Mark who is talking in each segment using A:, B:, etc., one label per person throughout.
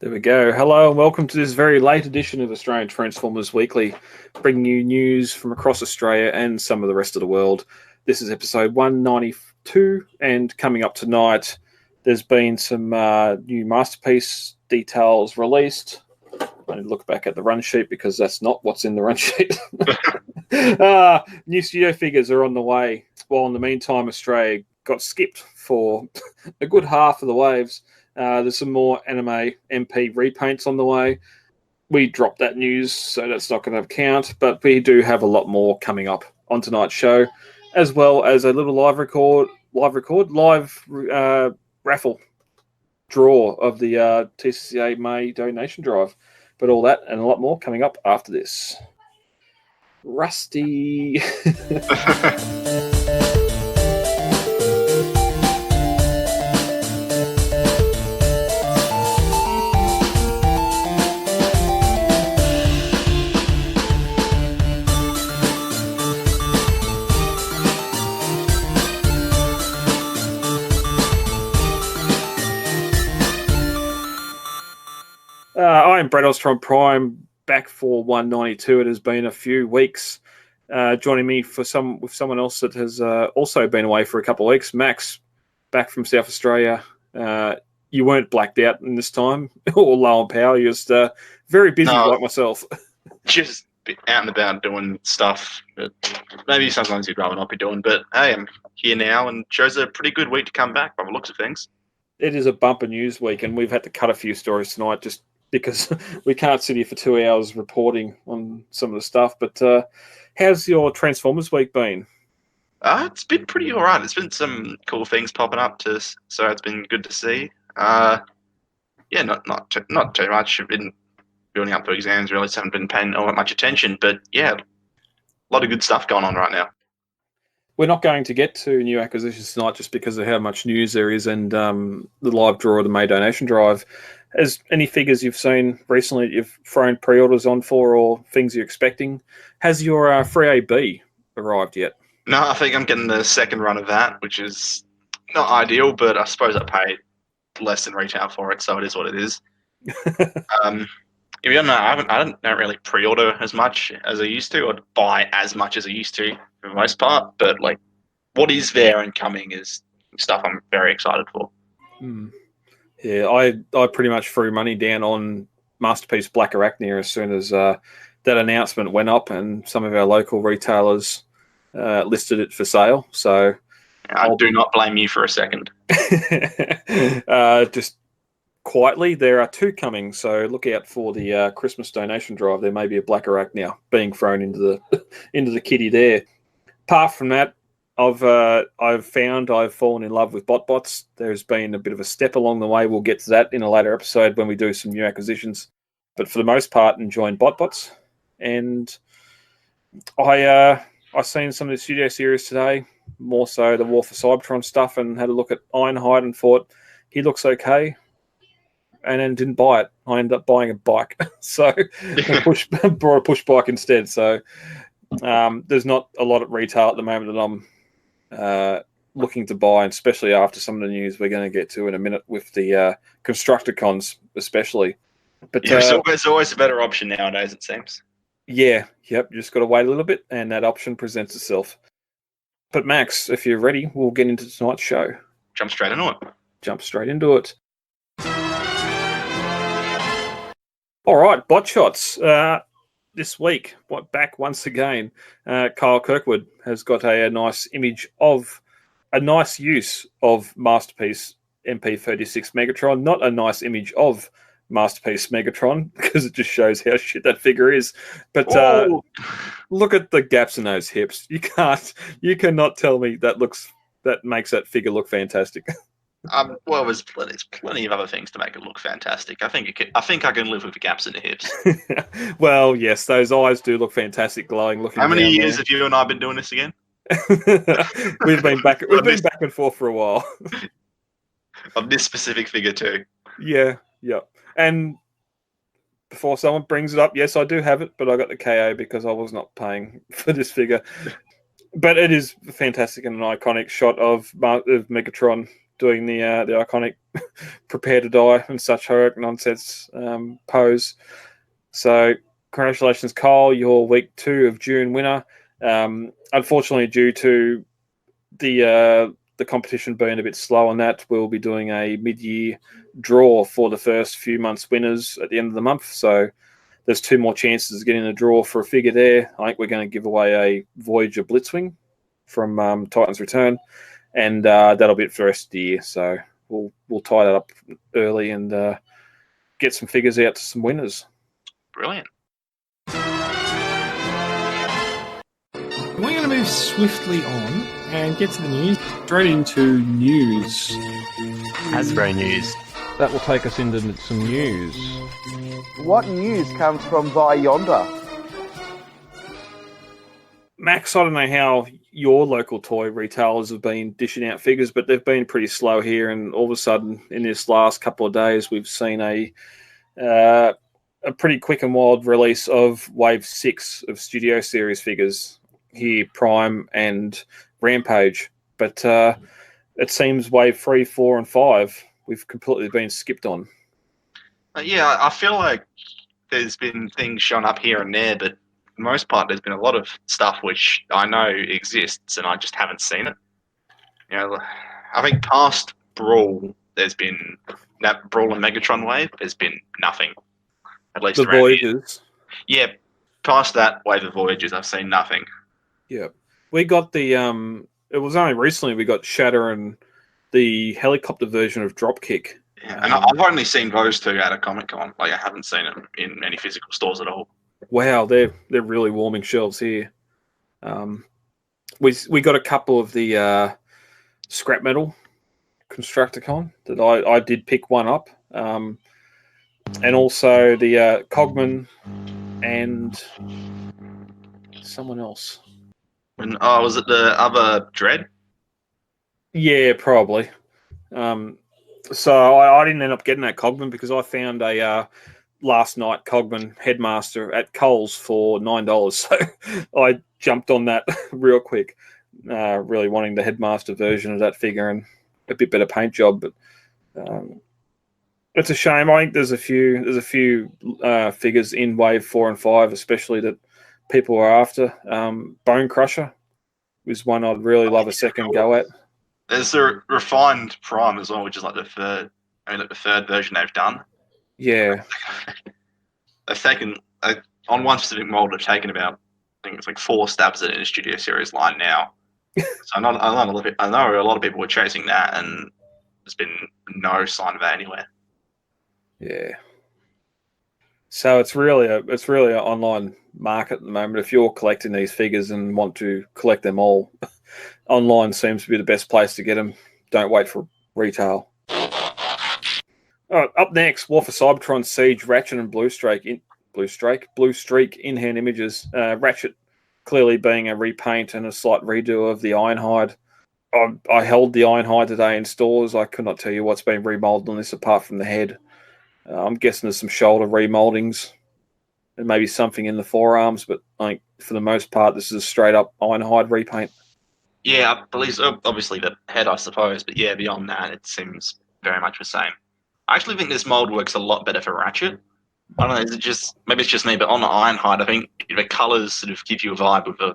A: There we go. Hello and welcome to this very late edition of Australian Transformers Weekly, bringing you news from across Australia and some of the rest of the world. This is episode 192, and coming up tonight, there's been some new Masterpiece details released. I need to look back at the run sheet because that's not what's in the run sheet. New studio figures are on the way, while in the meantime, Australia got skipped for a good half of the waves. There's some more anime MP repaints on the way. We dropped that news, so that's not going to count, but we do have a lot more coming up on tonight's show, as well as a little live raffle draw of the TCCA May donation drive. But all that and a lot more coming up after this. Rusty. I'm Brad Ostrom Prime, back for 192. It has been a few weeks. Joining me with someone else that has also been away for a couple of weeks. Max, back from South Australia. You weren't blacked out in this time, or low on power. You're just very busy like myself.
B: Just out and about doing stuff that maybe sometimes you'd rather not be doing. But hey, I'm here now and shows a pretty good week to come back by the looks of things. It
A: is a bumper news week, and we've had to cut a few stories tonight just because we can't sit here for 2 hours reporting on some of the stuff. But how's your Transformers week been?
B: It's been pretty all right. There's been some cool things popping up, so it's been good to see. Not too much. I've been building up for exams, really, so haven't been paying all that much attention. But yeah, a lot of good stuff going on right now.
A: We're not going to get to new acquisitions tonight just because of how much news there is and the live draw of the May donation drive. As any figures you've seen recently that you've thrown pre-orders on for or things you're expecting, has your free AB arrived yet?
B: No, I think I'm getting the second run of that, which is not ideal, but I suppose I paid less than retail for it, so it is what it is. I don't really pre-order as much as I used to, or buy as much as I used to for the most part, but like what is there and coming is stuff I'm very excited for.
A: Yeah, I pretty much threw money down on Masterpiece Black Arachnia as soon as that announcement went up, and some of our local retailers listed it for sale. So
B: I do not blame you for a second.
A: Just quietly, there are two coming, so look out for the Christmas donation drive. There may be a Black Arachnia being thrown into the kitty there. Apart from that, I've fallen in love with BotBots. There's been a bit of a step along the way. We'll get to that in a later episode when we do some new acquisitions. But for the most part, enjoying BotBots. And I seen some of the studio series today, more so the War for Cybertron stuff, and had a look at Ironhide and thought he looks okay. And then didn't buy it. I ended up buying a bike, so brought a push bike instead. So there's not a lot at retail at the moment that I'm looking to buy, and especially after some of the news we're going to get to in a minute with the constructicons, especially. But
B: there's always a better option nowadays, it seems.
A: Yeah, yep. You just got to wait a little bit, and that option presents itself. But Max, if you're ready, we'll get into tonight's show.
B: Jump straight into
A: it. All right, bot shots. This week, back once again, Kyle Kurkwood has got a nice use of Masterpiece MP36 Megatron, not a nice image of Masterpiece Megatron, because it just shows how shit that figure is. But look at the gaps in those hips. You cannot tell me that makes that figure look fantastic.
B: Well, there's plenty of other things to make it look fantastic. I think I can live with the gaps in the hips.
A: Well, yes, those eyes do look fantastic, glowing.
B: How many years have you and I been doing this again?
A: We've been back and forth for a while.
B: Of this specific figure too.
A: Yeah. And before someone brings it up, yes, I do have it, but I got the KO because I was not paying for this figure. But it is fantastic and an iconic shot of Megatron doing the iconic prepare to die and such heroic nonsense pose. So congratulations, Cole, your week 2 of June winner. Unfortunately, due to the competition being a bit slow on that, we'll be doing a mid-year draw for the first few months' winners at the end of the month. So there's 2 more chances of getting a draw for a figure there. I think we're going to give away a Voyager Blitzwing from Titan's Return, and that'll be it for the rest of the year. So we'll tie that up early and get some figures out to some winners.
B: Brilliant.
C: We're going to move swiftly on and get to the news. Straight into news.
D: Hasbro news.
A: That will take us into some news.
E: What news comes from Via Yonder?
A: Max, I don't know how your local toy retailers have been dishing out figures, but they've been pretty slow here. And all of a sudden, in this last couple of days, we've seen a pretty quick and wild release of Wave 6 of Studio Series figures here, Prime and Rampage. But it seems Wave 3, 4, and 5 we've completely been skipped on.
B: Yeah, I feel like there's been things shown up here and there, but for the most part, there's been a lot of stuff which I know exists and I just haven't seen it. You know, I think past Brawl, there's been that Brawl and Megatron wave. There's been nothing, at least
A: The
B: around
A: Voyagers.
B: here. Yeah, past that wave of Voyagers, I've seen nothing.
A: Yeah. We got the it was only recently we got Shatter and the helicopter version of Dropkick.
B: Yeah, and I've only seen those 2 at a Comic-Con. Like, I haven't seen them in any physical stores at all.
A: Wow, they're really warming shelves here. We got a couple of the scrap metal Constructicon that I did pick one up, and also the Cogman and someone else.
B: And was it the other Dread?
A: Yeah, probably. So I didn't end up getting that Cogman because I found a last night Cogman Headmaster at Coles for $9. So I jumped on that real quick, really wanting the Headmaster version of that figure and a bit better paint job. But it's a shame. I think there's a few figures in Wave 4 and 5, especially that people are after. Bone Crusher is one I'd really love a second go at.
B: There's the refined Prime as well, which is like the third version they've done.
A: Yeah.
B: They've taken on one specific mold. They've taken about, I think it's like 4 stabs at it in a Studio Series line now. So I know a lot of people were chasing that, and there's been no sign of that anywhere.
A: Yeah. So it's really an online market at the moment. If you're collecting these figures and want to collect them all, online seems to be the best place to get them. Don't wait for retail. All right, up next, War for Cybertron, Siege, Ratchet, and Bluestreak in-hand images. Ratchet clearly being a repaint and a slight redo of the Ironhide. I held the Ironhide today in stores. I could not tell you what's been remolded on this apart from the head. I'm guessing there's some shoulder remoldings and maybe something in the forearms, but I think for the most part, this is a straight-up Ironhide repaint.
B: Yeah, I believe so. Obviously the head, I suppose, but yeah, beyond that, it seems very much the same. I actually think this mold works a lot better for Ratchet. I don't know, maybe it's just me, but on the Ironhide, I think the colours sort of give you a vibe of the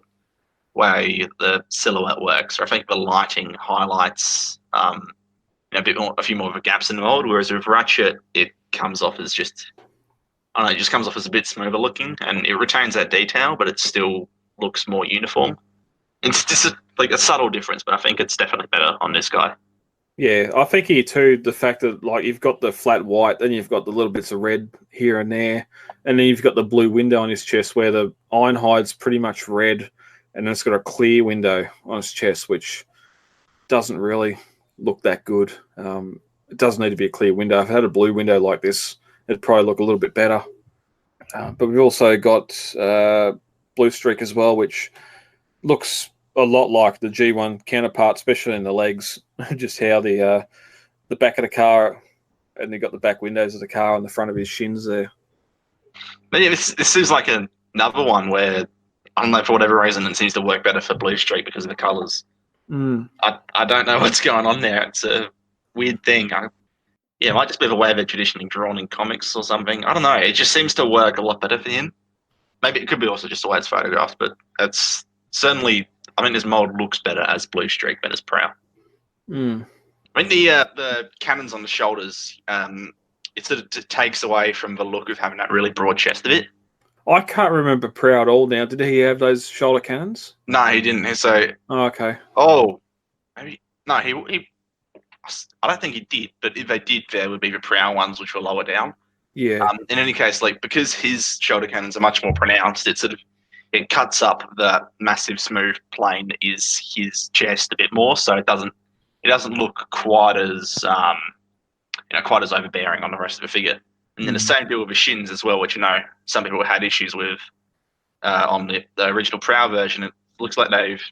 B: way the silhouette works. Or I think the lighting highlights a few more of the gaps in the mold, whereas with Ratchet, it comes off as it just comes off as a bit smoother looking, and it retains that detail, but it still looks more uniform. It's just like a subtle difference, but I think it's definitely better on this guy.
A: Yeah, I think here too, the fact that like you've got the flat white, then you've got the little bits of red here and there, and then you've got the blue window on his chest where the Ironhide's pretty much red, and then it's got a clear window on his chest, which doesn't really look that good. It does need to be a clear window. If it had a blue window like this, it'd probably look a little bit better. But we've also got Bluestreak as well, which looks a lot like the G1 counterpart, especially in the legs. Just how the back of the car, and you've got the back windows of the car on the front of his shins there.
B: But yeah, this seems like another one where, I don't know, for whatever reason, it seems to work better for Bluestreak because of the colours. I don't know what's going on there. weird thing. It might just be the way they're traditionally drawn in comics or something. I don't know. It just seems to work a lot better for him. Maybe it could be also just the way it's photographed, but it's certainly. I think this mold looks better as Bluestreak than as Prowl.
A: Mm.
B: I mean, the cannons on the shoulders, it sort of takes away from the look of having that really broad chest a bit.
A: I can't remember Prowl at all now. Did he have those shoulder cannons?
B: No, he didn't. So,
A: okay.
B: Oh, maybe no. He I don't think he did. But if they did, there would be the Prowl ones, which were lower down.
A: Yeah.
B: In any case, like because his shoulder cannons are much more pronounced, it cuts up the massive smooth plane that is his chest a bit more, so it doesn't look quite as quite as overbearing on the rest of the figure. And then the same deal with the shins as well, which some people had issues with on the original Prowl version. It looks like they've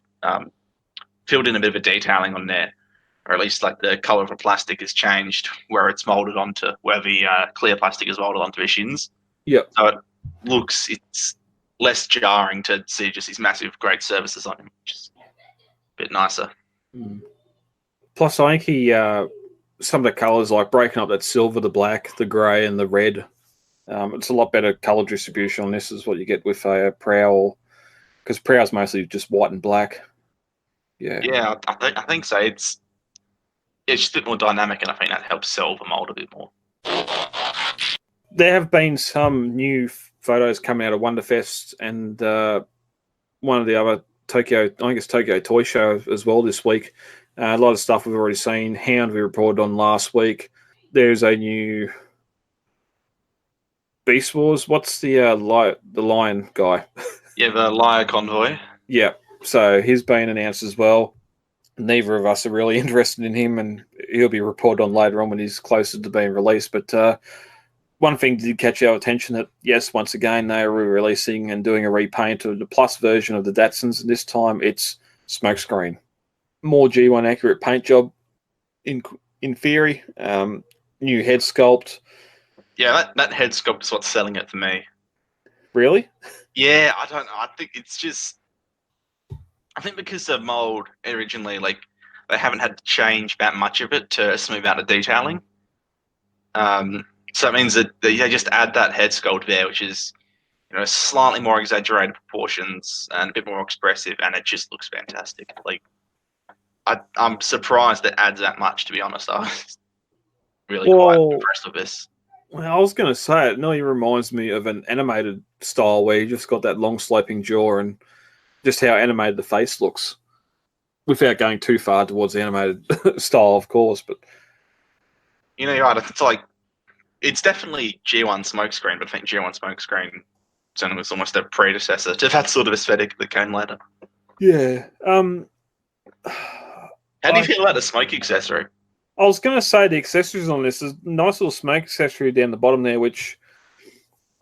B: filled in a bit of a detailing on there, or at least like the color of the plastic has changed where it's molded onto where the clear plastic is molded onto the shins.
A: Yep.
B: So it's less jarring to see just these massive great surfaces on him, which is a bit nicer.
A: Plus, I think he some of the colours, like breaking up that silver, the black, the grey, and the red. It's a lot better colour distribution on this, is what you get with a Prowl, because Prowl's mostly just white and black.
B: Yeah, I think so. It's just a bit more dynamic, and I think that helps sell the mold a bit more.
A: There have been some new photos coming out of Wonderfest and one of the other Tokyo Toy Show as well this week. A lot of stuff we've already seen. Hound we reported on last week. There's a new Beast Wars. What's the lion guy?
B: Yeah, the Liar Convoy.
A: Yeah, so he's been announced as well. Neither of us are really interested in him, and he'll be reported on later on when he's closer to being released. But one thing did catch our attention that, yes, once again, they are re-releasing and doing a repaint of the Plus version of the Datsuns, and this time it's Smokescreen. More G1 accurate paint job in theory. New head sculpt.
B: Yeah, that head sculpt is what's selling it for me.
A: Really?
B: Yeah, I don't know. I think because the mold originally, like, they haven't had to change that much of it to smooth out the detailing. So it means that they just add that head sculpt there, which is, slightly more exaggerated proportions and a bit more expressive, and it just looks fantastic. Like, I'm surprised it adds that much, to be honest. I was really quite impressed with this.
A: Well, I was going to say, it nearly reminds me of an animated style where you just got that long sloping jaw and just how animated the face looks, without going too far towards the animated style, of course. But
B: you're right. It's like, it's definitely G1 Smokescreen, but I think G1 Smokescreen was almost a predecessor to that sort of aesthetic that came later.
A: Yeah.
B: How do you feel about the smoke accessory?
A: I was going to say the accessories on this is a nice little smoke accessory down the bottom there, which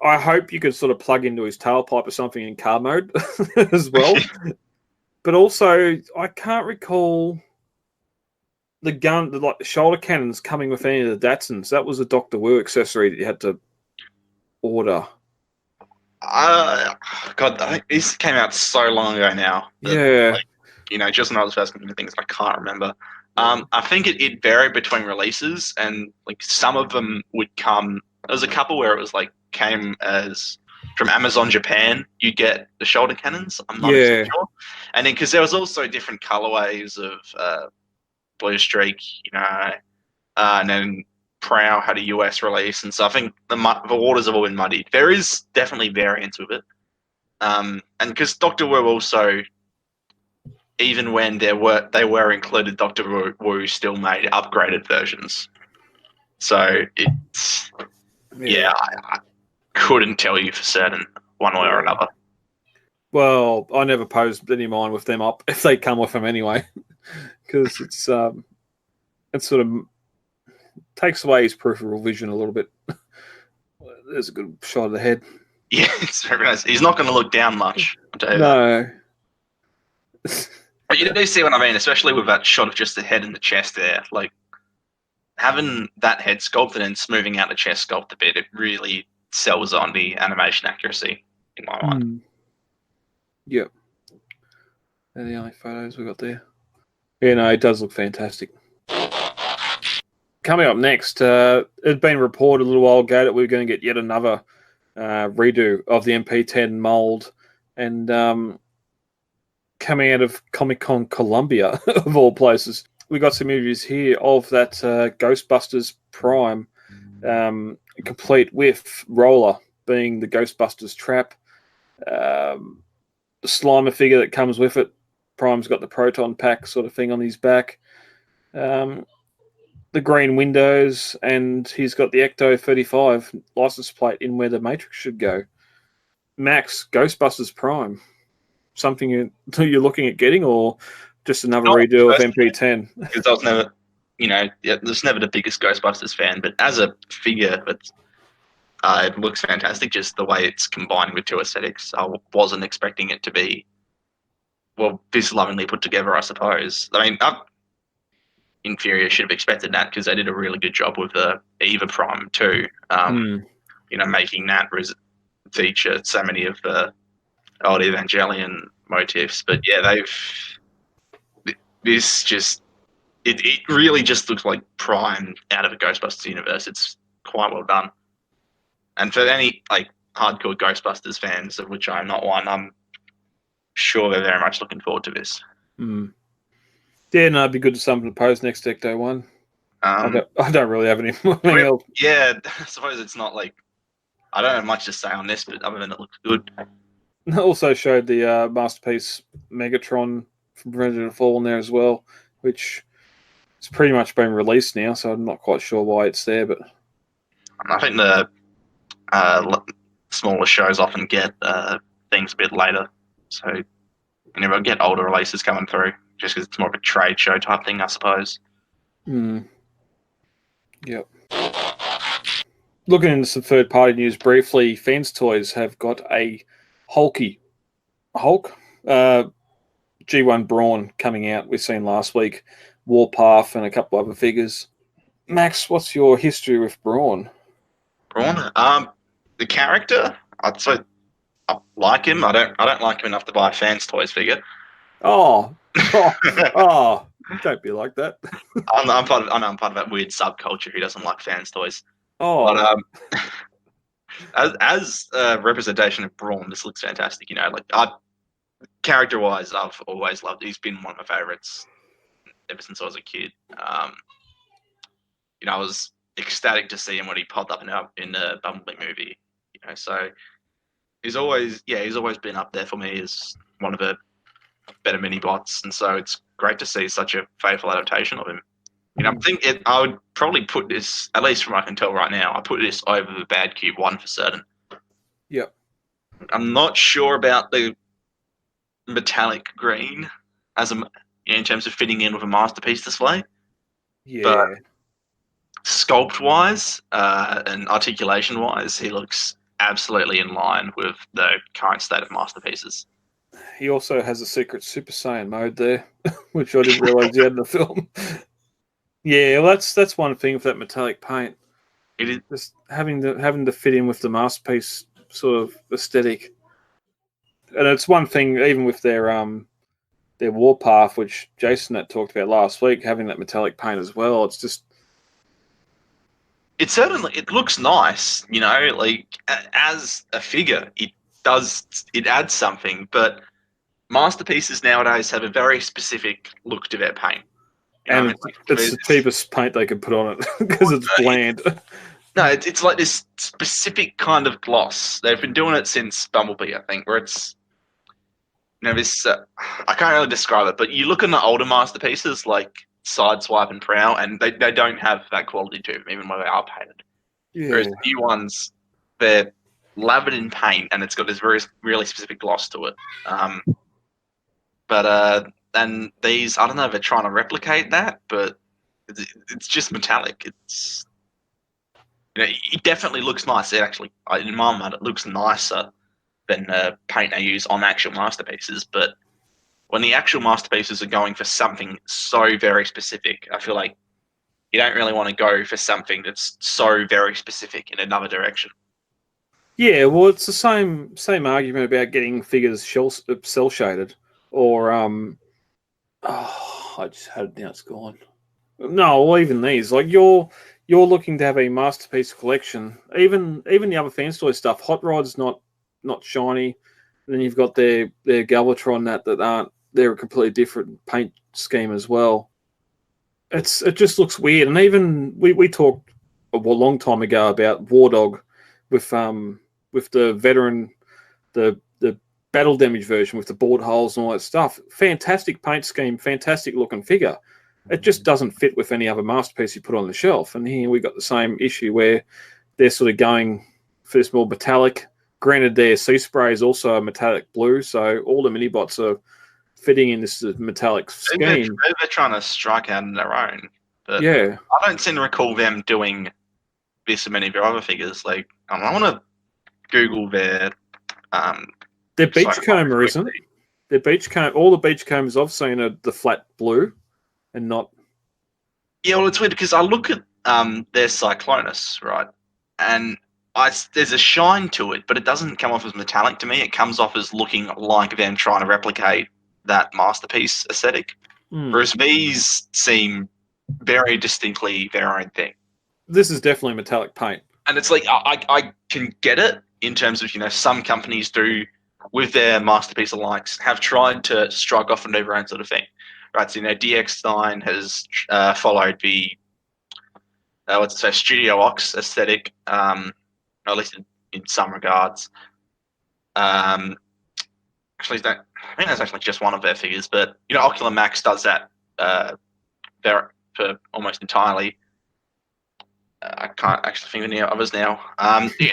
A: I hope you could sort of plug into his tailpipe or something in car mode as well. But also, I can't recall the gun, the shoulder cannons coming with any of the Datsuns. That was a Dr. Wu accessory that you had to order.
B: God, I think this came out so long ago now.
A: Yeah.
B: Just when I was first looking at things, I can't remember. I think it varied between releases, and like some of them would come. There was a couple where it was like came as from Amazon Japan. You get the shoulder cannons. I'm not exactly sure. And then because there was also different colorways of Bluestreak, and then Prowl had a US release, and so I think the waters have all been muddied. There is definitely variance with it, and because Dr. Wu also. Even when they were included, Dr. Wu still made upgraded versions. So it's I couldn't tell you for certain one way or another.
A: Well, I never posed any mind with them up if they come with them anyway, because it's sort of takes away his peripheral vision a little bit. There's a good shot of the head.
B: Yeah, it's very nice. He's not going to look down much. I'll tell you
A: that.
B: But you do see what I mean, especially with that shot of just the head and the chest there. Like, having that head sculpted and smoothing out the chest sculpt a bit, it really sells on the animation accuracy in my mind.
A: Yep. They're the only photos we got there. Yeah, no, it does look fantastic. coming up next, it had been reported a little while ago that we were going to get yet another redo of the MP10 mold, and coming out of Comic-Con Colombia, of all places, we got some images here of that Ghostbusters Prime, complete with roller being the Ghostbusters trap, the Slimer figure that comes with it. Prime's got the proton pack sort of thing on his back, the green windows, and he's got the Ecto 35 license plate in where the Matrix should go. Max, Ghostbusters Prime, something you're looking at getting, or just another redo of MP10?
B: Because I was never, there's never the biggest Ghostbusters fan, but as a figure, it looks fantastic. Just the way it's combined with two aesthetics, I wasn't expecting it to be, this lovingly put together, I suppose. I mean, Inferior should have expected that because they did a really good job with the Eva Prime too. Making that feature so many of the old Evangelion motifs. But yeah, it really just looks like Prime out of a Ghostbusters universe. It's quite well done. And for any hardcore Ghostbusters fans, of which I'm not one, I'm sure they're very much looking forward to this.
A: Yeah, no, it'd be good to summon the pose next Ecto one. I don't really have anything else.
B: Yeah, I suppose it's not I don't have much to say on this, but other than it looks good.
A: Also showed the Masterpiece Megatron from Predator Fallen there as well, which has pretty much been released now, so I'm not quite sure why it's there. But
B: I think the smaller shows often get things a bit later, so you never get older releases coming through, just because it's more of a trade show type thing, I suppose.
A: Yep. Looking into some third-party news briefly, Fans Toys have got a Hulk, G1 Brawn coming out. We've seen last week, Warpath and a couple other figures. Max, what's your history with Brawn?
B: The character, I'd say I like him. I don't like him enough to buy a Fans Toys figure.
A: Don't be like that.
B: I'm part of that weird subculture who doesn't like Fans Toys.
A: But
B: as a representation of Brawn, this looks fantastic. Character-wise, I've always loved. He's been one of my favorites ever since I was a kid. I was ecstatic to see him when he popped up in the Bumblebee movie. So he's always been up there for me as one of the better mini bots, and so it's great to see such a faithful adaptation of him. I would probably put this, at least from what I can tell right now, I put this over the Bad Cube 1 for certain.
A: Yep.
B: I'm not sure about the metallic green in terms of fitting in with a masterpiece display.
A: Yeah.
B: But sculpt-wise and articulation-wise, he looks absolutely in line with the current state of masterpieces.
A: He also has a secret Super Saiyan mode there, which I didn't realize he had in the film. Yeah, well, that's one thing with that metallic paint.
B: It is
A: just having to fit in with the masterpiece sort of aesthetic. And it's one thing even with their Warpath, which Jason had talked about last week, having that metallic paint as well. It's just
B: it looks nice, as a figure, it adds something, but masterpieces nowadays have a very specific look to their paint.
A: And it's the cheapest paint they could put on it because it's bland.
B: No, it's like this specific kind of gloss. They've been doing it since Bumblebee, I think, where it's, this, I can't really describe it, but you look in the older masterpieces like Sideswipe and Prowl, and they don't have that quality to them, even when they are painted.
A: Yeah.
B: Whereas the new ones, they're lathered in paint, and it's got this really specific gloss to it. And these, I don't know if they're trying to replicate that, but it's just metallic. It's, it definitely looks nice. It actually, in my mind, it looks nicer than the paint they use on actual masterpieces. But when the actual masterpieces are going for something so very specific, I feel like you don't really want to go for something that's so very specific in another direction.
A: Yeah, well, it's the same argument about getting figures cell shaded, or I just had it now. It's gone. No, or even these. Like you're looking to have a masterpiece collection. Even the other Fans Toy stuff. Hot Rod's not shiny. And then you've got their Galvatron that aren't. They're a completely different paint scheme as well. It just looks weird. And even we talked a long time ago about War Dog with the veteran, the battle damage version with the board holes and all that stuff. Fantastic paint scheme, fantastic looking figure. It just doesn't fit with any other masterpiece you put on the shelf. And here we got the same issue where they're sort of going for this more metallic. Granted, their Sea Spray is also a metallic blue, so all the mini-bots are fitting in this metallic scheme.
B: They're trying to strike out on their own. But
A: yeah.
B: I don't seem to recall them doing this in many of their other figures. Like, I want to Google their
A: Beachcomber isn't. Their Beachcomber, all the Beachcombers I've seen are the flat blue and not.
B: Yeah, well, it's weird because I look at their Cyclonus, right? And there's a shine to it, but it doesn't come off as metallic to me. It comes off as looking like them trying to replicate that masterpiece aesthetic. Whereas these seem very distinctly their own thing.
A: This is definitely metallic paint.
B: And it's like, I can get it in terms of, some companies do, with their masterpiece alikes, have tried to strike off and do their own sort of thing. Right, so, DX9 has followed the, Studio Ox aesthetic, at least in some regards. Actually, I think that's actually just one of their figures, but, Ocular Max does that for almost entirely. I can't actually think of any others now.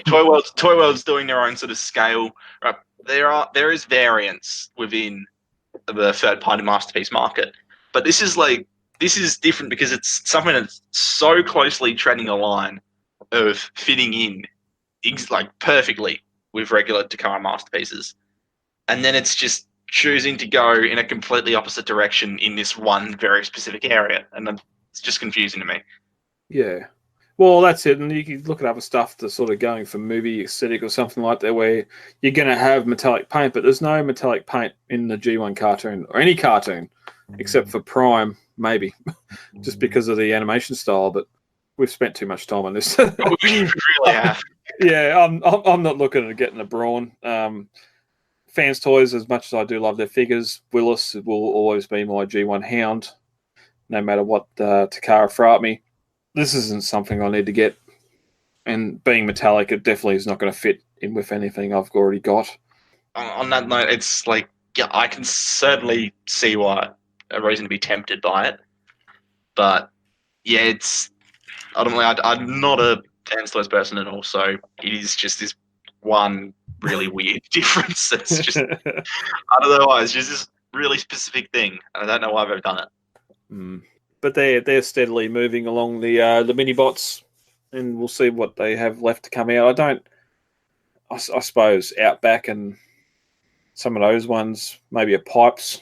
B: Toy World's doing their own sort of scale. Right, there is variance within the third-party masterpiece market, but this is different because it's something that's so closely treading a line of fitting in perfectly with regular Takara masterpieces, and then it's just choosing to go in a completely opposite direction in this one very specific area, and it's just confusing to me.
A: Yeah. Well, that's it. And you can look at other stuff that's sort of going for movie aesthetic or something like that where you're going to have metallic paint, but there's no metallic paint in the G1 cartoon or any cartoon except for Prime, maybe, just because of the animation style. But we've spent too much time on this.
B: We really have.
A: Yeah, I'm not looking at getting a Brawn. Fans Toys, as much as I do love their figures, Willis will always be my G1 hound, no matter what Takara throw at me. This isn't something I need to get, and being metallic, it definitely is not going to fit in with anything I've already got.
B: On that note, it's like, yeah, I can certainly see a reason to be tempted by it, but yeah, it's ultimately I'm not a Fans Toys person at all, so it is just this one really weird difference. It's just I don't know why. It's just this really specific thing, and I don't know why they've done it.
A: But they're steadily moving along the mini bots, and we'll see what they have left to come out. I suppose Outback and some of those ones, maybe a Pipes,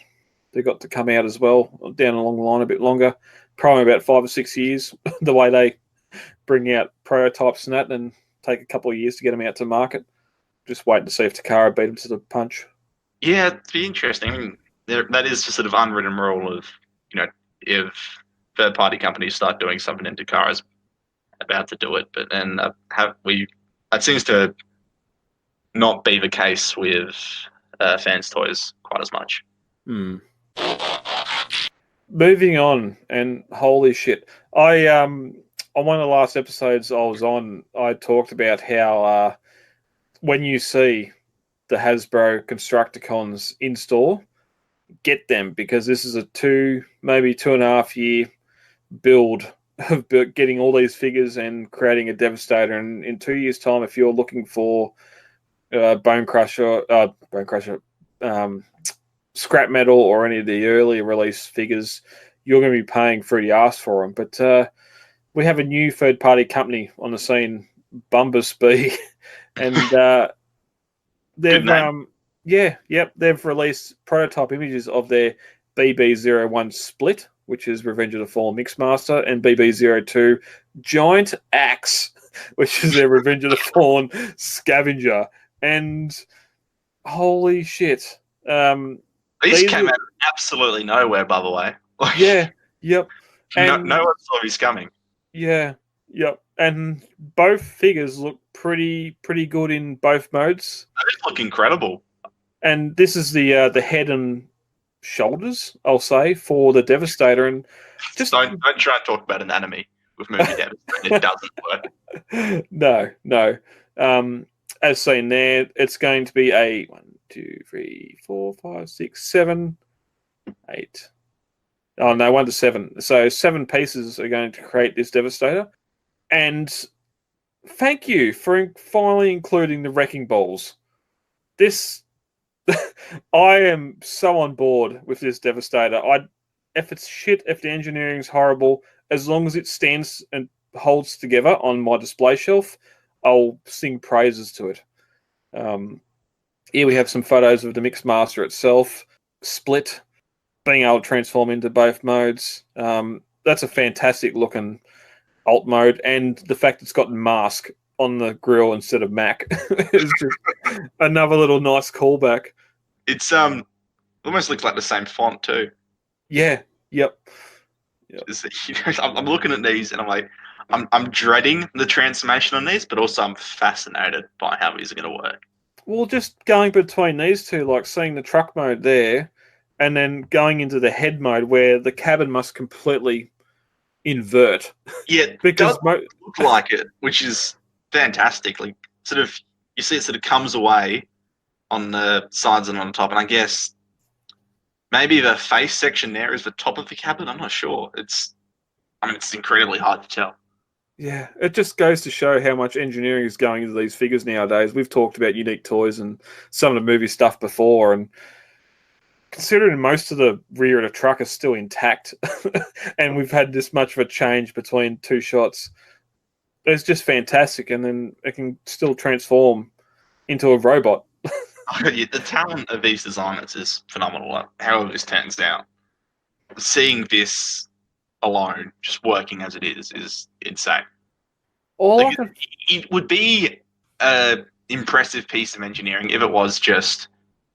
A: they got to come out as well down along the line a bit longer. Probably about 5 or 6 years. The way they bring out prototypes and that, and take a couple of years to get them out to market. Just waiting to see if Takara beat them to the punch.
B: Yeah, it'd be interesting. I mean, that is the sort of unwritten rule of if third-party companies start doing something and Takara's about to do it, but then it seems to not be the case with Fans Toys quite as much.
A: Moving on, and holy shit, I on one of the last episodes I was on, I talked about how when you see the Hasbro Constructicons in store, get them, because this is a 2.5 year build of getting all these figures and creating a Devastator. And in 2 years' time, if you're looking for Bone Crusher, Scrap Metal, or any of the early release figures, you're going to be paying through the arse for them. But we have a new third-party company on the scene, Bumblebee, and they've released prototype images of their BB01 Split, which is Revenge of the Fallen Mixmaster, and BB02 Giant Axe, which is their Revenge of the Fallen Scavenger. And holy shit.
B: These came out of absolutely nowhere, by the way.
A: Yeah, yep.
B: No,
A: And
B: no one saw he's coming.
A: yeah, yep. And both figures look pretty good in both modes.
B: They just look incredible.
A: And this is the head and shoulders, I'll say, for the Devastator. And just
B: don't try and talk about anatomy with movie Devastator. It doesn't work.
A: No. As seen there, it's going to be a 1, 2, 3, 4, 5, 6, 7, 8. Oh no, 1 to 7. So 7 pieces are going to create this Devastator. And thank you for finally including the wrecking balls. This, I am so on board with this Devastator. If it's shit, if the engineering's horrible, as long as it stands and holds together on my display shelf, I'll sing praises to it. Here we have some photos of the Mixmaster itself, split, being able to transform into both modes. That's a fantastic looking alt mode, and the fact it's got mask on the grill instead of Mac is just another little nice callback.
B: It's almost looks like the same font too.
A: Yeah. Yep.
B: I'm looking at these and I'm like, I'm dreading the transformation on these, but also I'm fascinated by how these are going to work.
A: Well, just going between these two, like seeing the truck mode there, and then going into the head mode where the cabin must completely invert.
B: Yeah,
A: because
B: it does look like it, which is fantastic. Like, sort of, you see it sort of comes away on the sides and on the top, and I guess maybe the face section there is the top of the cabin. I'm not sure. It's incredibly hard to tell.
A: Yeah, it just goes to show how much engineering is going into these figures nowadays. We've talked about unique toys and some of the movie stuff before, and considering most of the rear of the truck is still intact, and we've had this much of a change between two shots, it's just fantastic. And then it can still transform into a robot.
B: The talent of these designers is phenomenal. Like, however this turns out, seeing this alone, just working as it is insane. It would be an impressive piece of engineering if it was just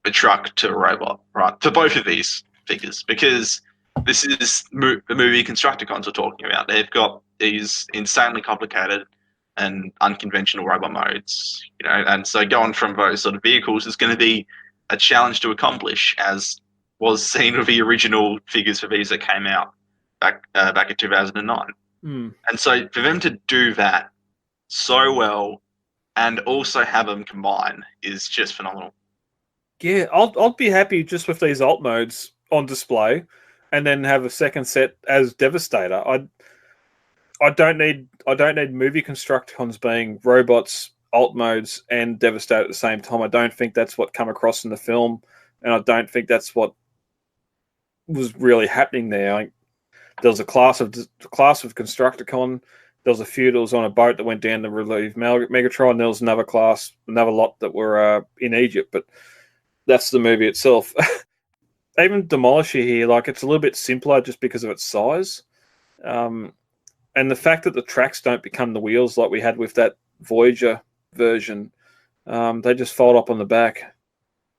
B: a truck to a robot, right? For both of these figures, because this is the movie Constructicons we're talking about. They've got these insanely complicated and unconventional robot modes, and so going from those sort of vehicles is going to be a challenge to accomplish, as was seen with the original figures for these that came out back in 2009. And so for them to do that so well and also have them combine is just phenomenal.
A: Yeah, I'd be happy just with these alt modes on display, and then have a second set as Devastator. I don't need movie Constructicons being robots, alt modes, and Devastator at the same time. I don't think that's what come across in the film, and I don't think that's what was really happening there. There was a class of Constructicon. There was a few that was on a boat that went down to relieve Megatron. There was another lot that were in Egypt, but that's the movie itself. Even Demolisher here, it's a little bit simpler just because of its size. And the fact that the tracks don't become the wheels like we had with that Voyager version, they just fold up on the back.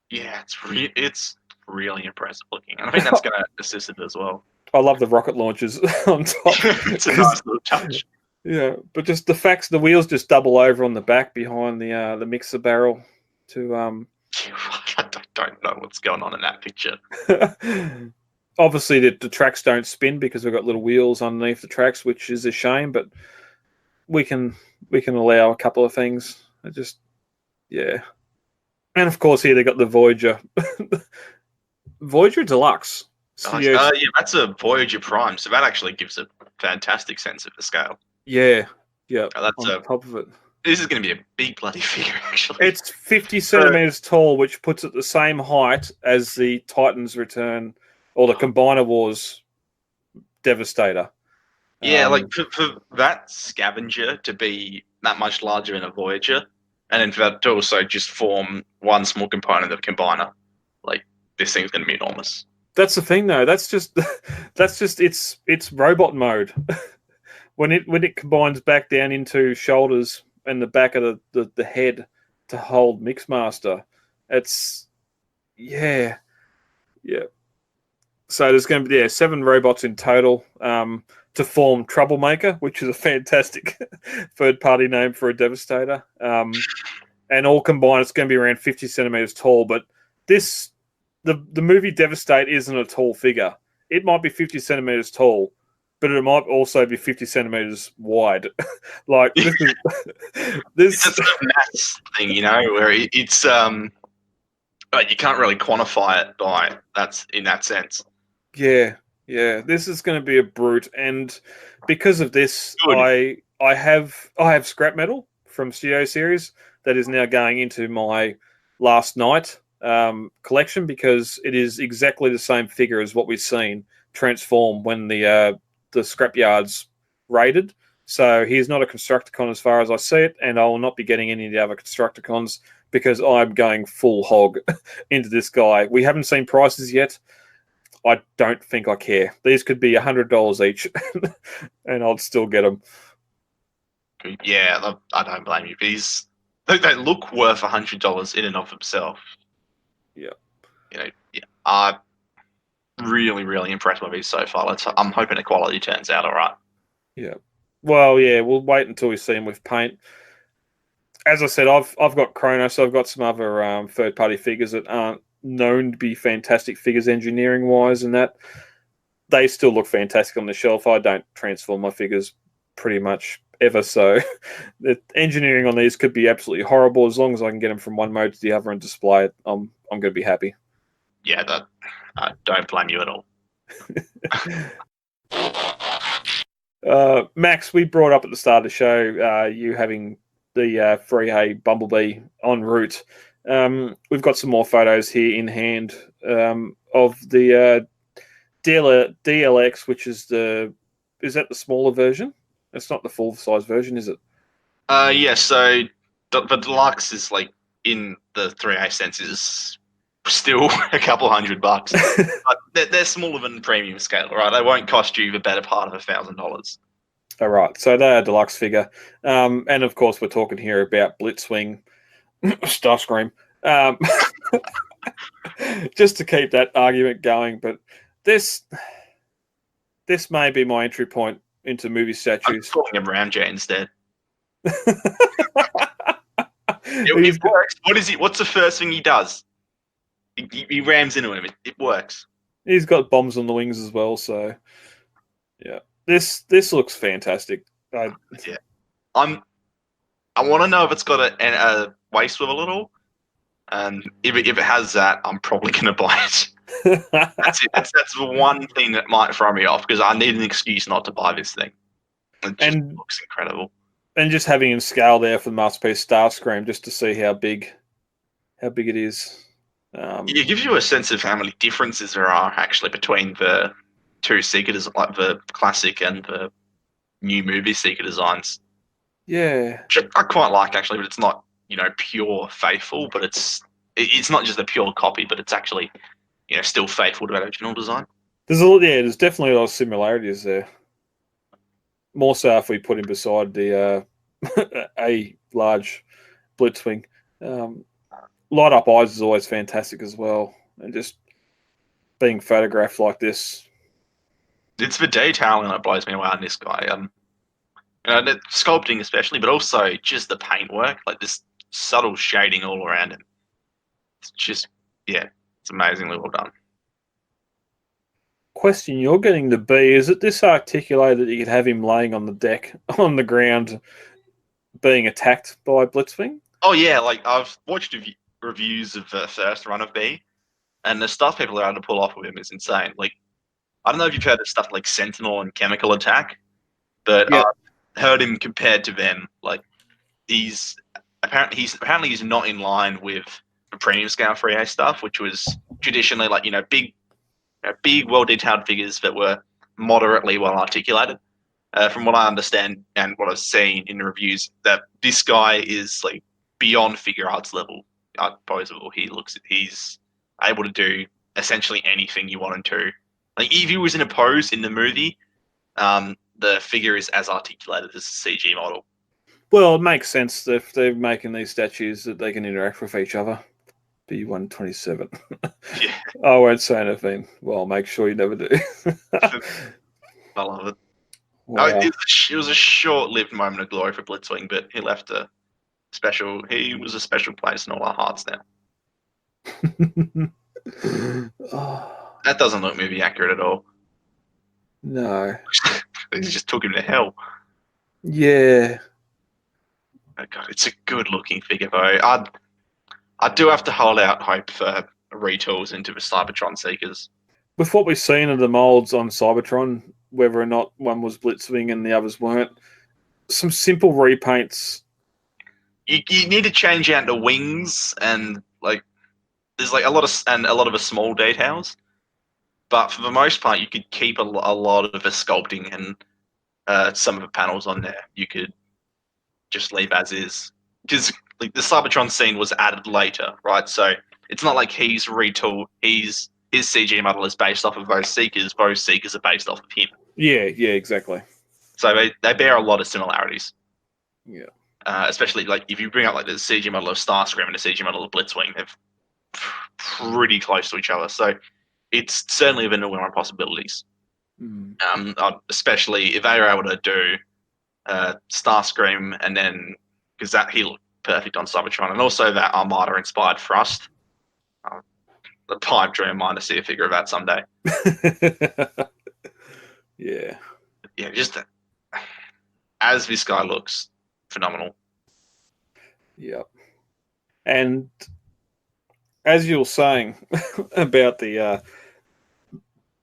B: Yeah, it's really impressive looking. And I think that's going to assist it as well.
A: I love the rocket launchers on top.
B: It's a nice little touch.
A: Yeah, but just the wheels just double over on the back behind the mixer barrel to
B: I don't know what's going on in that picture.
A: Obviously, the tracks don't spin because we've got little wheels underneath the tracks, which is a shame. But we can allow a couple of things. And of course here they got the Voyager, Voyager Deluxe.
B: Yeah, that's a Voyager Prime, so that actually gives a fantastic sense of the scale.
A: Yeah.
B: That's
A: on top of it.
B: This is going to be a big bloody figure, actually.
A: It's 50 centimeters tall, which puts it the same height as the Titans Return or the Combiner Wars Devastator.
B: Yeah, for that Scavenger to be that much larger than a Voyager, and then for that to also just form one small component of a Combiner, this thing's going to be enormous.
A: That's the thing, though. That's just it's robot mode. when it combines back down into shoulders and the back of the head to hold Mixmaster, it's So there's going to be 7 robots in total. to form Troublemaker, which is a fantastic third-party name for a Devastator. And all combined, it's going to be around 50 centimeters tall. But the movie Devastate isn't a tall figure. It might be 50 centimeters tall, but it might also be 50 centimeters wide. Like this is
B: It's a sort of maths thing, where it's but you can't really quantify it by that's in that sense.
A: Yeah. This is going to be a brute, and because of this,
B: Good.
A: I have scrap metal from Studio Series that is now going into my Last Night collection because it is exactly the same figure as what we've seen transform when the scrapyards raided. So he's not a Constructicon as far as I see it, and I will not be getting any of the other Constructicons because I'm going full hog into this guy. We haven't seen prices yet. I don't think I care. These could be $100 each, and I'd still get them.
B: Yeah, I don't blame you. These they look worth $100 in and of themselves.
A: Yeah.
B: I'm really, really impressed with these so far. I'm hoping the quality turns out all right.
A: Yeah. Well, yeah, we'll wait until we see them with paint. As I said, I've got Kronos. I've got some other third-party figures that aren't known to be fantastic figures engineering-wise, and that they still look fantastic on the shelf. I don't transform my figures pretty much ever, so the engineering on these could be absolutely horrible. As long as I can get them from one mode to the other and display it, I'm going to be happy.
B: Yeah, I don't blame you at all.
A: Max, we brought up at the start of the show you having the 3A Bumblebee en route. We've got some more photos here in hand of the DLX, which is is that the smaller version? It's not the full size version, is it?
B: Yeah. So the deluxe is like in the 3A sense is still a couple $100, but they're smaller than the premium scale, right? They won't cost you the better part of $1,000.
A: All right. So they're a deluxe figure, and of course we're talking here about Blitzwing. Starscream. Just to keep that argument going, but this may be my entry point into movie statues.
B: I'm calling him Ramjet instead. It works. What is he? What's the first thing he does? He rams into him. It works.
A: He's got bombs on the wings as well, so yeah. This looks fantastic.
B: I want to know if it's got a waist swivel at all. And if it has that, I'm probably going to buy it. That's it. That's the one thing that might throw me off because I need an excuse not to buy this thing. It just looks incredible.
A: And just having him scale there for the Masterpiece Starscream just to see how big it is.
B: It gives you a sense of how many differences there are actually between the two Seeker designs, like the classic and the new movie Seeker designs.
A: Yeah,
B: which I quite like actually, but it's not pure faithful. But it's not just a pure copy, but it's actually still faithful to that original design.
A: There's definitely a lot of similarities there. More so if we put him beside the a large Blitzwing. Light up eyes is always fantastic as well, and just being photographed like this.
B: It's the detailing that blows me away on this guy. The sculpting especially, but also just the paintwork, like this subtle shading all around him. It's just, it's amazingly well done.
A: Question you're getting to be, is it this articulated that you could have him laying on the deck, on the ground, being attacked by Blitzwing?
B: Oh yeah, like I've watched reviews of the first run of B, and the stuff people are able to pull off with him is insane. Like, I don't know if you've heard of stuff like Sentinel and Chemical Attack, but I've heard him compared to them. Like, he's apparently not in line with the premium scale 3A stuff, which was traditionally like big, well detailed figures that were moderately well articulated. From what I understand and what I've seen in the reviews, that this guy is like beyond figure arts level. Posable. He's able to do essentially anything you want him to. Like if he was in a pose in the movie, the figure is as articulated as a CG model.
A: Well, it makes sense if they're making these statues that they can interact with each other. B127.
B: Yeah.
A: I won't say anything. Well, make sure you never do.
B: I love it. No,
A: Wow.
B: it was a short-lived moment of glory for Blitzwing, but he left a special. He was a special place in all our hearts now.
A: Oh,
B: That doesn't look movie accurate at all.
A: no.
B: He just took him to hell.
A: Yeah.
B: Oh God, it's a good-looking figure though. I do have to hold out hope for retools into the Cybertron Seekers.
A: With what we've seen of the molds on Cybertron, whether or not one was Blitzwing and the others weren't, some simple repaints.
B: You need to change out the wings and like there's like a lot of the small details, but for the most part, you could keep a lot of the sculpting and some of the panels on there. You could just leave as is because like the Cybertron scene was added later, right? So it's not like he's retooled. His CG model is based off of those Seekers. Those Seekers are based off of him.
A: Yeah, exactly.
B: So they bear a lot of similarities.
A: Yeah.
B: Especially like if you bring up like the CG model of Starscream and the CG model of Blitzwing, they're pretty close to each other. So it's certainly within the realm of possibilities. Especially if they were able to do Starscream and then because that he looked perfect on Cybertron, and also that Armada inspired thrust. The pipe dream mine to see a figure of that someday.
A: Yeah.
B: Yeah, just as this guy looks phenomenal.
A: Yep. And as you were saying about the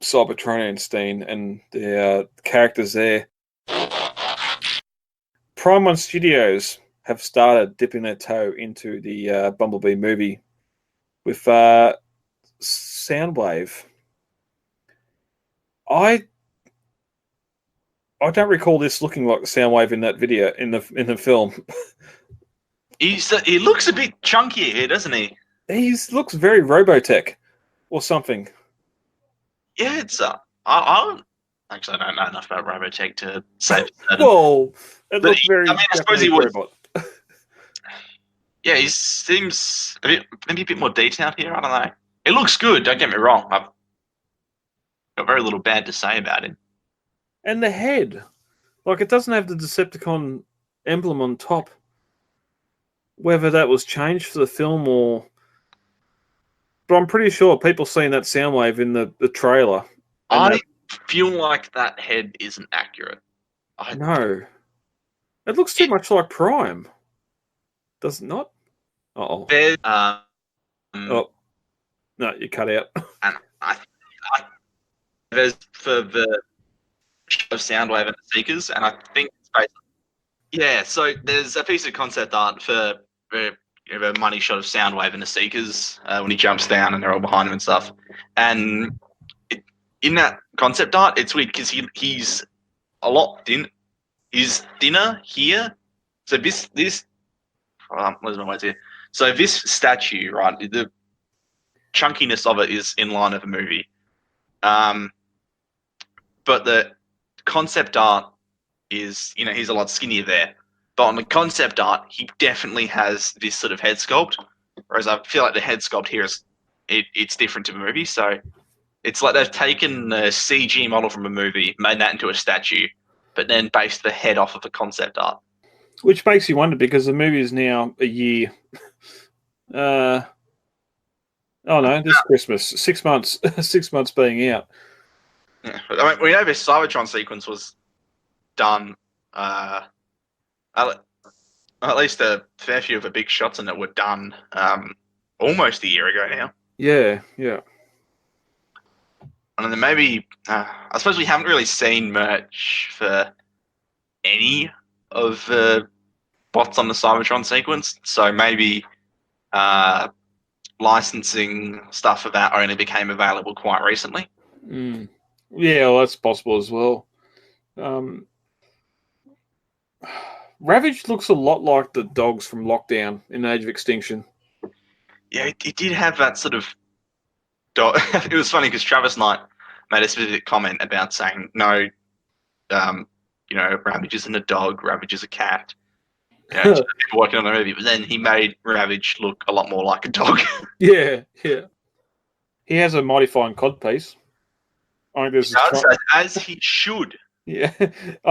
A: Cybertronian and the characters there, Prime One Studios have started dipping their toe into the Bumblebee movie with Soundwave. I don't recall this looking like Soundwave in that video in the film.
B: He looks a bit chunkier here, doesn't he?
A: He looks very Robotech or something.
B: Yeah, it's I actually I don't know enough about Robotech to say.
A: Well, it looks very.
B: I mean, I suppose he would.
A: Robot.
B: Yeah, he seems maybe a bit more detailed here. I don't know. It looks good. Don't get me wrong. I've got very little bad to say about him.
A: And the head, like it doesn't have the Decepticon emblem on top. Whether that was changed for the film or, but I'm pretty sure people seen that Soundwave in the trailer.
B: I feel like that head isn't accurate.
A: No, it looks too much like Prime. Does it not? Oh, no, you cut out.
B: And there's for the show of Soundwave and the Seekers, and I think it's based. Yeah, so there's a piece of concept art for a money shot of Soundwave and the Seekers when he jumps down and they're all behind him and stuff. And in that concept art, it's weird because he's a lot thin. He's thinner here. So this I'm losing my words here. So this statue, right, the chunkiness of it is in line with the movie. But the concept art is, he's a lot skinnier there. But on the concept art, he definitely has this sort of head sculpt. Whereas I feel like the head sculpt here it's different to the movie. So it's like they've taken the CG model from a movie, made that into a statue, but then based the head off of the concept art.
A: Which makes you wonder because the movie is now a year. Oh no, this Christmas, 6 months, 6 months being out.
B: Yeah, I mean, we know this Cybertron sequence was done. At least a fair few of the big shots in it were done almost a year ago now.
A: Yeah.
B: And then maybe I suppose we haven't really seen merch for any of the bots on the Cybertron sequence, so maybe licensing stuff for that only became available quite recently.
A: Yeah, well, that's possible as well. Ravage looks a lot like the dogs from Lockdown in Age of Extinction.
B: Yeah, it did have that sort of dog. It was funny because Travis Knight made a specific comment about saying, no, Ravage isn't a dog, Ravage is a cat. People working on the movie, but then he made Ravage look a lot more like a dog.
A: Yeah. He has a mighty fine codpiece. I think
B: He does, as he should.
A: Yeah,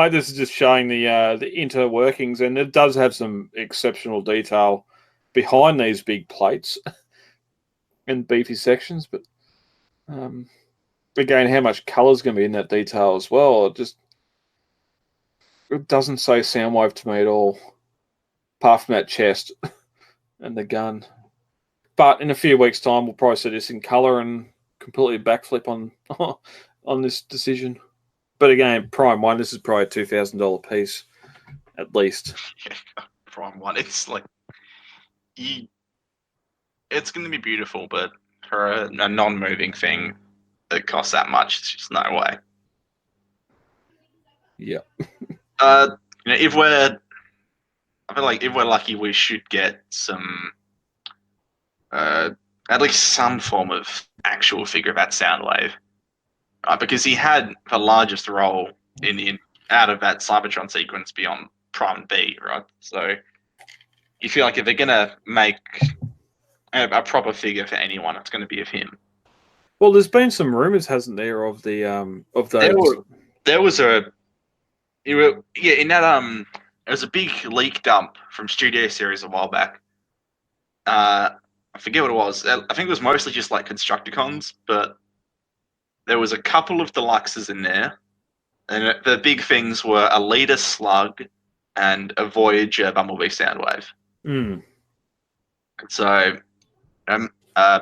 A: this is just showing the inner workings, and it does have some exceptional detail behind these big plates and beefy sections. But again, how much colour is going to be in that detail as well? It doesn't say Soundwave to me at all, apart from that chest and the gun. But in a few weeks' time, we'll probably see this in colour and completely backflip on on this decision. But again, Prime 1, this is probably a $2,000 piece, at least.
B: Yeah, Prime 1, it's like... It's going to be beautiful, but for a non-moving thing that costs that much, it's just no way.
A: Yeah.
B: I feel like if we're lucky, we should get some... at least some form of actual figure about Soundwave. Because he had the largest role out of that Cybertron sequence beyond Prime B, right? So you feel like if they're going to make a proper figure for anyone, it's going to be of him.
A: Well, there's been some rumors, hasn't there, of the of those?
B: There was a... in that... There was a big leak dump from Studio Series a while back. I forget what it was. I think it was mostly just like Constructicons, but there was a couple of deluxes in there, and the big things were a Leader Slug and a Voyager Bumblebee Soundwave. So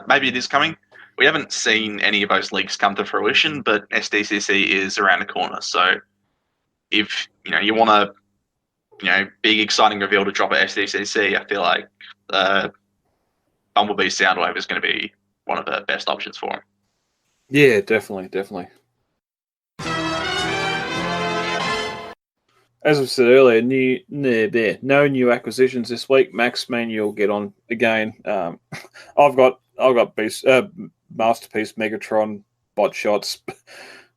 B: maybe it is coming. We haven't seen any of those leaks come to fruition, but SDCC is around the corner. So if you want a big exciting reveal to drop at SDCC, I feel like Bumblebee Soundwave is going to be one of the best options for him.
A: Yeah, definitely. As I said earlier, no new acquisitions this week. Max, man, you'll get on again. I've got Masterpiece, Megatron, Bot Shots,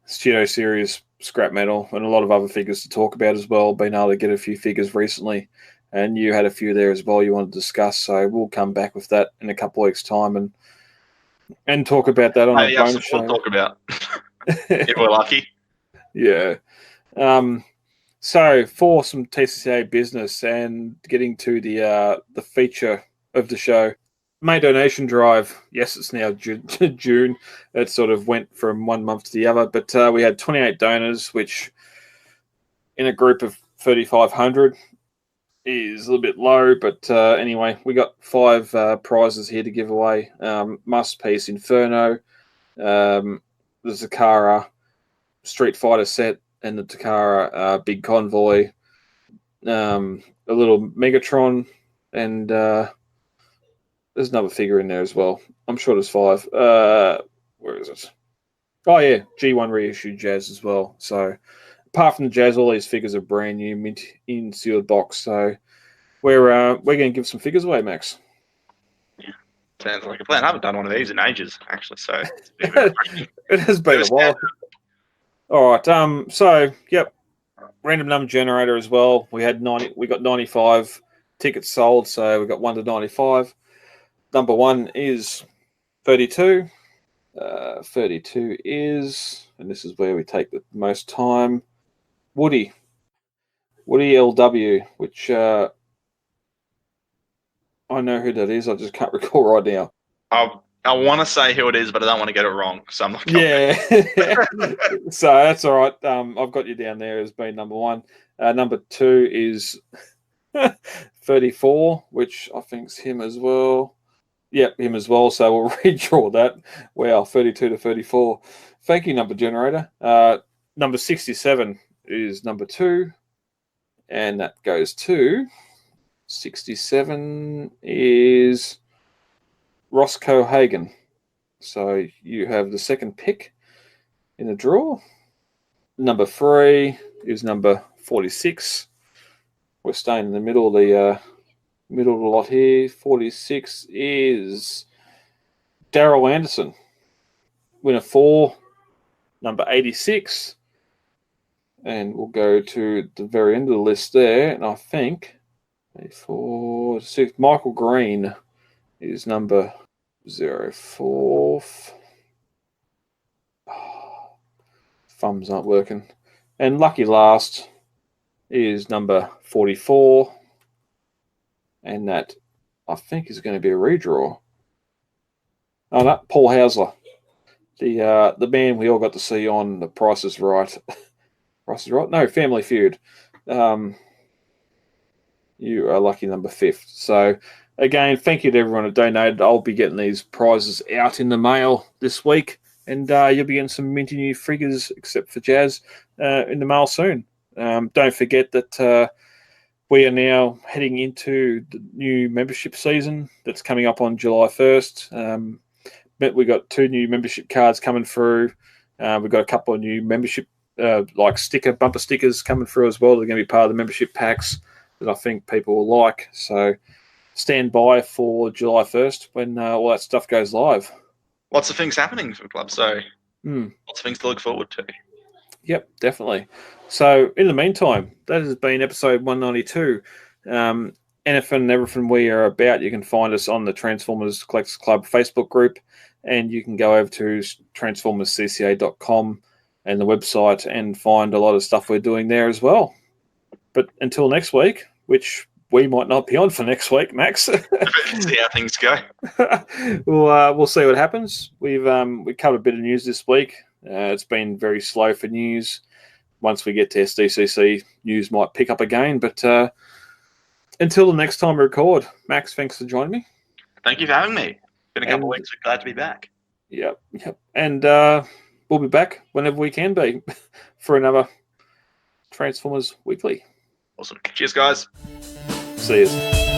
A: Studio Series, Scrap Metal, and a lot of other figures to talk about as well. Been able to get a few figures recently, and you had a few there as well you want to discuss. So we'll come back with that in a couple of weeks' time and talk about that on a bonus show.
B: We'll talk about if we're lucky.
A: Yeah. So for some TCCA business and getting to the feature of the show, May donation drive. Yes, it's now June. It sort of went from 1 month to the other, but we had 28 donors, which in a group of 3,500 is a little bit low. But anyway, we got 5 prizes here to give away. Masterpiece Inferno, the Takara Street Fighter set, and the Takara Big Convoy, a little Megatron, and there's another figure in there as well. I'm sure there's 5. Where is it? Oh, yeah, G1 reissued Jazz as well. So apart from the Jazz, all these figures are brand new, mint in sealed box. So we're going to give some figures away, Max.
B: Yeah, sounds like a plan. I haven't done one of these in ages, actually. So
A: it has been a while. All right. So yep, random number generator as well. We had 90. We got 95 tickets sold. So we got 1 to 95. Number 1 is 32. 32 is, and this is where we take the most time, Woody LW, which I know who that is. I just can't recall right now.
B: I want to say who it is, but I don't want to get it wrong, so I'm not going
A: to. So that's all right. I've got you down there as being number 1. Number 2 is 34, which I think's him as well. Yep, him as well. So we'll redraw that. Wow, 32 to 34. Thank you, number generator. Number 67 is number 2. And that goes to 67 is Roscoe Hagen. So you have the second pick in the draw. Number 3 is number 46. We're staying in the middle of the lot here. 46 is Daryl Anderson. Winner 4, number 86. And we'll go to the very end of the list there. And I think 4, 6, Michael Green is number 04. Thumbs aren't working. And lucky last is number 44. And that, I think, is going to be a redraw. Oh, no, Paul Hauser. The man we all got to see on The Price is Right. Price is Right? No, Family Feud. You are lucky number 5th. So, again, thank you to everyone who donated. I'll be getting these prizes out in the mail this week. And you'll be getting some minty new figures, except for Jazz, in the mail soon. Don't forget that we are now heading into the new membership season that's coming up on July 1st. We got 2 new membership cards coming through. We've got a couple of new membership bumper stickers coming through as well. They're going to be part of the membership packs that I think people will like. So stand by for July 1st when all that stuff goes live.
B: Lots of things happening for the club, so lots of things to look forward to.
A: Yep, definitely. So in the meantime, that has been episode 192. Anything and everything we are about, you can find us on the Transformers Collectors Club Facebook group, and you can go over to transformerscca.com and the website and find a lot of stuff we're doing there as well. But until next week, which we might not be on for next week, Max.
B: See how things go.
A: We'll see what happens. We covered a bit of news this week. It's been very slow for news. Once we get to SDCC, news might pick up again. But until the next time we record, Max, thanks for joining me.
B: Thank you for having me. Been a couple of weeks. We're glad to be back.
A: Yep. And we'll be back whenever we can be for another Transformers Weekly.
B: Awesome. Cheers, guys.
A: See you.